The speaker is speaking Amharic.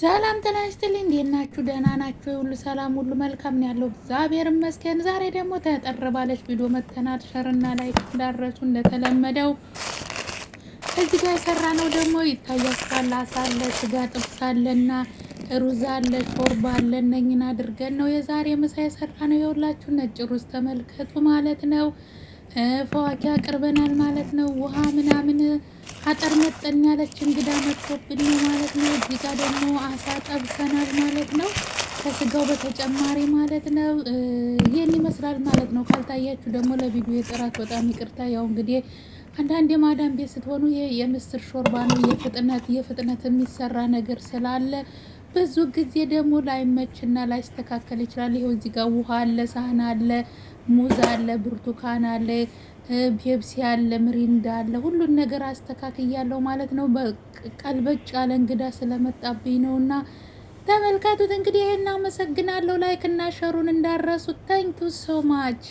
ሰላም ጤና ይስጥልኝ። እንዴት ናችሁ? ደህና ናችሁ? ሁሉ ሰላም ሁሉ መልካም ነው ያለው እግዚአብሔር ይመስገን። ዛሬ ደግሞ ተጠር ባለች ቪዲዮ መተናል። ሸርና ላይክ እንዳረሱ እንደተለመደው እዚህ ጋር የሰራ ነው ደግሞ ይታያችኋል። አሳ አለ፣ ስጋ ጥብስ አለና ሩዝ አለ፣ ሾርባ አለ። እነኝን አድርገን ነው የዛሬ ምሳ የሰራ ነው። የሁላችሁ ነጭ ሩዝ ተመልከቱ ማለት ነው። ፈዋኪ አቅርበናል ማለት ነው። ውሃ ምናምን አጠር መጠን ያለች እንግዳ መጥቶብን ነው ማለት ነው። እዚህ ጋር ደግሞ አሳ ጠብሰናል ማለት ነው። ከስጋው በተጨማሪ ማለት ነው። ይህን ይመስላል ማለት ነው። ካልታያችሁ ደግሞ ለቪዲዮ የጥራት በጣም ይቅርታ። ያው እንግዲህ አንዳንድ የማዳም ቤት ስትሆኑ ይሄ የምስር ሾርባ ነው የፍጥነት የሚሰራ ነገር ስላለ ብዙ ጊዜ ደግሞ ላይመችና ላይስተካከል ይችላል። ይሄው እዚህ ጋር ውሃ አለ፣ ሳህን አለ፣ ሙዝ አለ፣ ብርቱካን አለ፣ ፔፕሲ አለ፣ ምሪንዳ አለ። ሁሉን ነገር አስተካክያለሁ ማለት ነው። በቀልበጭ ያለ እንግዳ ስለመጣብኝ ነውና ተመልከቱት። እንግዲህ ይሄን አመሰግናለሁ። ላይክ እና ሸሩን እንዳረሱት። ታንኪዩ ሶ ማች